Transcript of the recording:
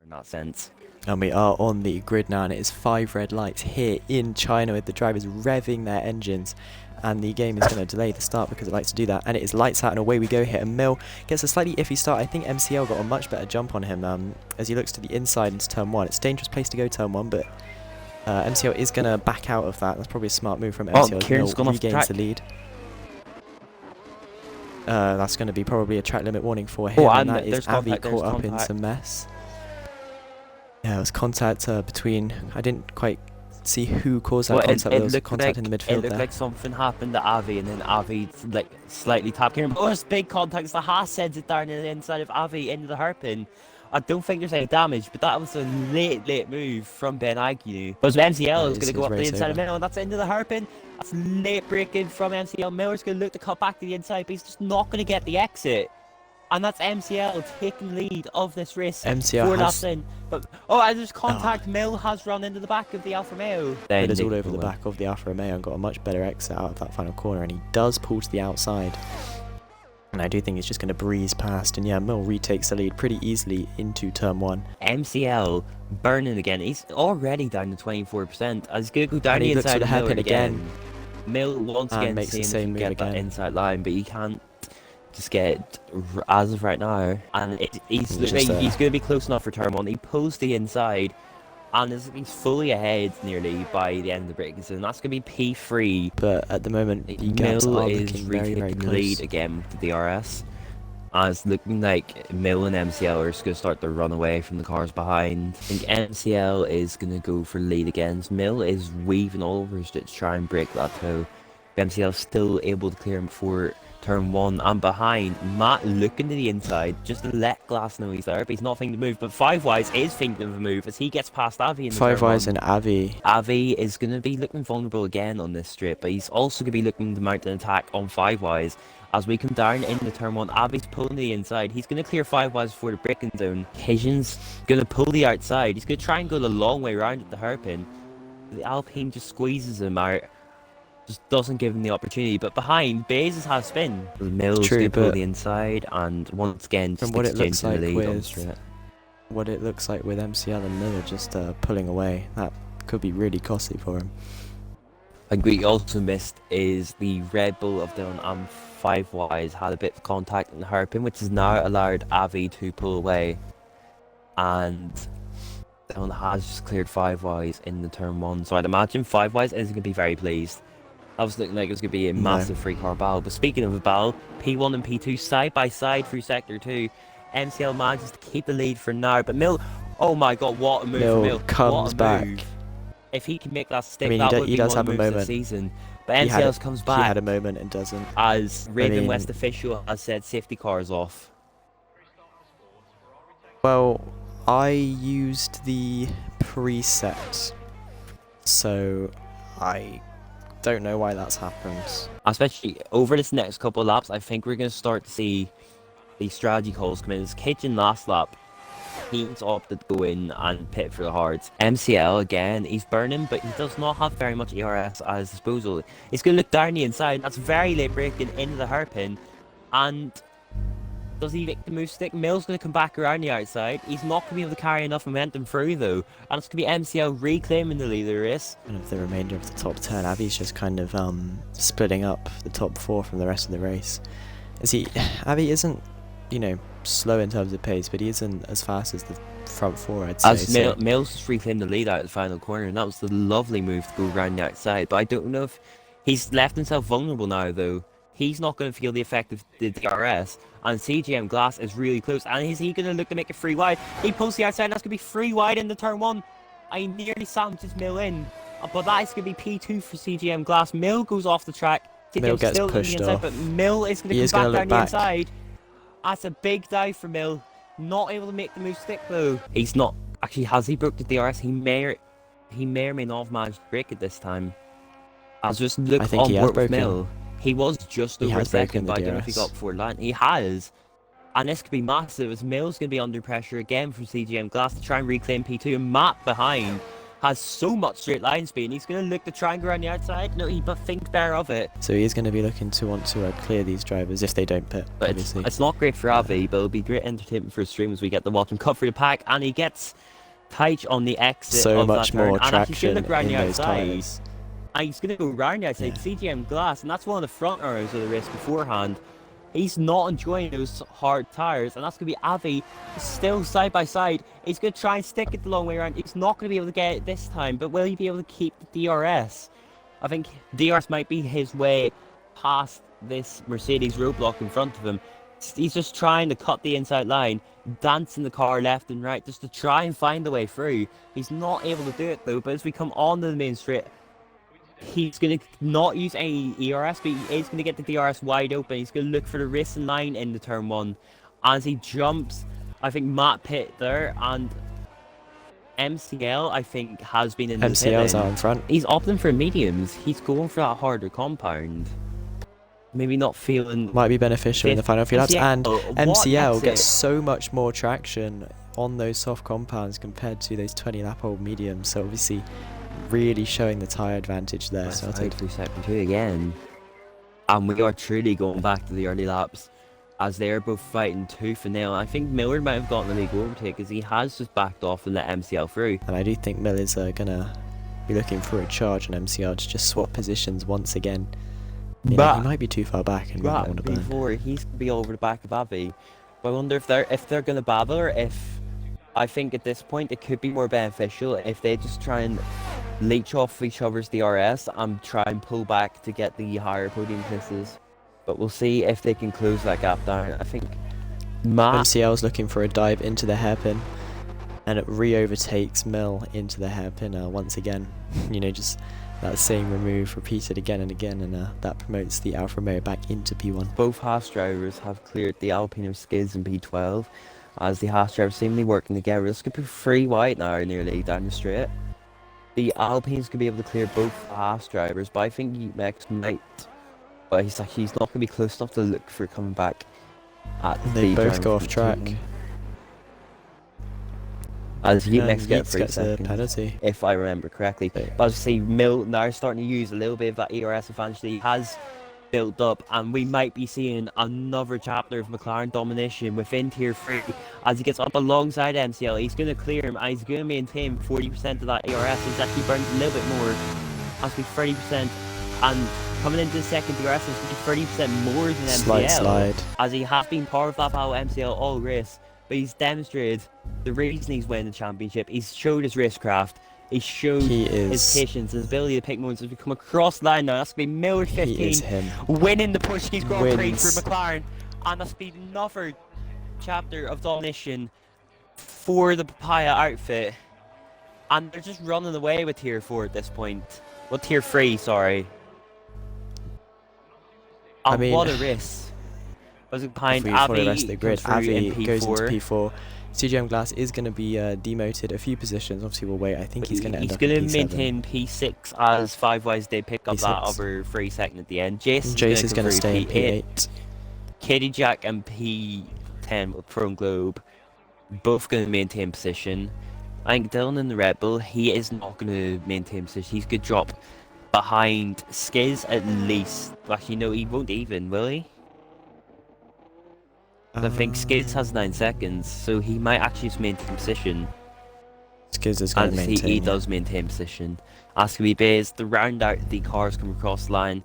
in that sense. And we are on the grid now, and it is 5 red lights here in China with the drivers revving their engines. And the game is going to delay the start because it likes to do that. And it is lights out and away we go here. And Mill gets a slightly iffy start. I think MCL got a much better jump on him as he looks to the inside into turn 1. It's a dangerous place to go turn 1, but MCL is going to back out of that. That's probably a smart move from MCL. Kieran's gone off the track. The lead. That's going to be probably a track limit warning for him. And that is Avi caught up in some mess. Yeah, it was contact between... I didn't quite see who caused that contact. There was contact in the midfield. It looked like something happened to Avi, and then Avi like slightly tapped Kieran. But there's big contact. It's the Haas sends it down in the inside of Avi into the hairpin. I don't think there's any damage, but that was a late move from Ben Agnew. But MCL is going to go up the inside of Miller, and that's into the hairpin. That's late braking from MCL. Miller's going to look to cut back to the inside, but he's just not going to get the exit. And that's MCL taking lead of this race. MCL 4 laps in. But and there's contact. Mill has run into the back of the Alfa Romeo. It is all over the back of the Alfa Romeo and got a much better exit out of that final corner, and he does pull to the outside. And I do think he's just going to breeze past, and yeah, Mill retakes the lead pretty easily into turn 1. MCL burning again. He's already down to 24%. As good go down the inside of Mill again. Mill once again makes the same move again. That inside line, but he can't just get as of right now. And he's going to be close enough for turn 1. He pulls the inside, and he's fully ahead nearly by the end of the braking zone. That's going to be P3. But at the moment, Mill is retaking the lead again with the DRS. And it's looking like Mill and MCL are just going to start to run away from the cars behind. I think MCL is going to go for lead again. Mill is weaving all over to try and break that toe. MCL still able to clear him before turn 1 and behind. Matt looking to the inside just to let Glass know he's there, but he's not thinking to move. But 5Wise is thinking of a move as he gets past Avi in the 5Wise and Avi. Avi is going to be looking vulnerable again on this strip, but he's also going to be looking to mount an attack on 5Wise. As we come down into turn 1, Avi's pulling to the inside. He's going to clear 5Wise before the braking zone. Higgins going to pull the outside. He's going to try and go the long way around at the hairpin. The Alpine just squeezes him out. Just doesn't give him the opportunity, but behind, Baze has spin. Mills going to pull the inside, and once again, just exchange the lead on the straight. What it looks like with MCL and Miller just pulling away, that could be really costly for him. And we also missed is the Red Bull of Dylan and 5Wise had a bit of contact in the hairpin, which has now allowed Avi to pull away. And Dylan has just cleared 5Wise in the turn 1, so I'd imagine 5Wise isn't going to be very pleased. I was looking like it was going to be a massive free-car battle. But speaking of a battle, P1 and P2 side by side through Sector 2. MCL manages to keep the lead for now. But Mill, oh my god, what a move from Mill. Comes back. If he can make that stick, that would be one of the moves of the season. But MCL comes back. He had a moment and doesn't. As Raven West official has said, safety cars off. Well, I used the preset, so I don't know why that's happened. Especially over this next couple of laps, I think we're going to start to see the strategy calls come in. As Kitchen last lap, he's opted to go in and pit for the hards. MCL again, he's burning, but he does not have very much ERS at his disposal. He's going to look down the inside. That's very late braking into the hairpin. And does he make the move stick? Mill's going to come back around the outside. He's not going to be able to carry enough momentum through though. And it's going to be MCL reclaiming the lead of the race. And of the remainder of the top 10, Avi's just kind of splitting up the top 4 from the rest of the race. Avi isn't, you know, slow in terms of pace, but he isn't as fast as the front 4, I'd say. As Mills just reclaimed the lead out of the final corner, and that was the lovely move to go around the outside. But I don't know if he's left himself vulnerable now though. He's not going to feel the effect of the DRS, and CGM Glass is really close. And is he going to look to make it 3 wide? He pulls the outside, and that's going to be 3 wide in the turn 1. I nearly sandwiches Mill in, but that is going to be P2 for CGM Glass. Mill goes off the track. Mill gets pushed off. But Mill is going to come back down the inside. That's a big dive for Mill. Not able to make the move stick though. He's not actually. Has he broke the DRS? He may or may not have managed to break it this time. I'll just look on board with Mill. He was just over a second, but I don't know if he got before line. He has. And this could be massive as Mill's going to be under pressure again from CGM Glass to try and reclaim P2. And Matt behind. has so much straight line speed, and he's going to look to try and go around the outside. No, he but thinks better of it. So he is going to be looking to want to clear these drivers if they don't pit, But obviously. it's not great for Avi, but it'll be great entertainment for stream as we get to watch him cut through the pack, and he gets Taich on the exit So of much that turn, more and actually he's traction going to go around in the those outside. tyres. And he's going to go round the outside, CGM glass, and that's one of the front runners of the race beforehand. He's not enjoying those hard tyres, and that's going to be Avi still side by side. He's going to try and stick it the long way around. He's not going to be able to get it this time, but will he be able to keep the DRS? I think DRS might be his way past this Mercedes roadblock in front of him. He's just trying to cut the inside line, dancing the car left and right just to try and find a way through. He's not able to do it though, but as we come onto the main straight, he's going to not use any ERS, but he is going to get the DRS wide open. He's going to look for the racing line in the turn one. As he jumps, I think Matt Pitt there, and MCL, I think, has been in the MCL's pit out in front. He's opting for mediums. He's going for that harder compound. Maybe not feeling... Might be beneficial in the final few laps. And what MCL gets exit? so much more traction on those soft compounds compared to those 20-lap-old mediums. So obviously, really showing the tyre advantage there. That's Started. through sector 2 again. And we are truly going back to the early laps as they're both fighting tooth and nail. I think MILLRD might have gotten the league overtake as he has just backed off and let MCL through. And I do think Mill is going to be looking for a charge on MCL to just swap positions once again. You know, he might be too far back and might want to burn. Before he's gonna be over the back of Avi. But I wonder if they're gonna babble, or if I think at this point it could be more beneficial if they just try and leech off each other's DRS and try and pull back to get the higher podium places. But we'll see if they can close that gap down. I think MCL's looking for a dive into the hairpin, and it re-overtakes Mill into the hairpin once again. You know, just that same remove repeated again and again, and that promotes the Alfa Romeo back into P1. Both Haas drivers have cleared the Alpine of skids in P12, as the Haas drivers seemingly working together. This could be 3 wide now nearly down the straight. The Alpines could be able to clear both Haas drivers, but I think Max might. But he's not going to be close enough to look for coming back at They the both go off track. As Max gets gets a penalty, if I remember correctly. But as I say, Mill now starting to use a little bit of that ERS advantage that he has built up, and we might be seeing another chapter of McLaren domination within Tier 3 as he gets up alongside MCL. He's going to clear him, and he's going to maintain 40% of that ERS. He's actually burns a little bit more, has to be 30%, and coming into the second DRS is going to be 30% more than MCL. Slight slide. As he has been part of that battle MCL all race, but he's demonstrated the reason he's winning the championship. He's showed his racecraft. He showed his patience, his ability to pick moments as we come across the line now. That's going to be MILLRD 15 winning the Portuguese Grand Prix for McLaren. And that's been another chapter of domination for the Papaya outfit. And they're just running away with Tier 4 at this point. Well, Tier 3, sorry. And I mean, what a race. Was it behind the Avi, rest of the grid. Avi goes into P4. P4. CGM Glass is going to be demoted a few positions. Obviously, we'll wait. I think he's going to end up in P7. He's going to maintain P6 as 5 Wise did pick up P6. that other 3 second at the end. Jace is going to stay in P8. Katie Jack and P10 with Prone Globe both going to maintain position. I think Dylan in the Red Bull, he is not going to maintain position. He's going to drop behind Skiz at least. Actually, no, he won't even, will he? I think Skiz has 9 seconds, so he might actually just maintain position. Skiz is going to maintain. He does maintain position. As can be based, the round out the cars come across the line.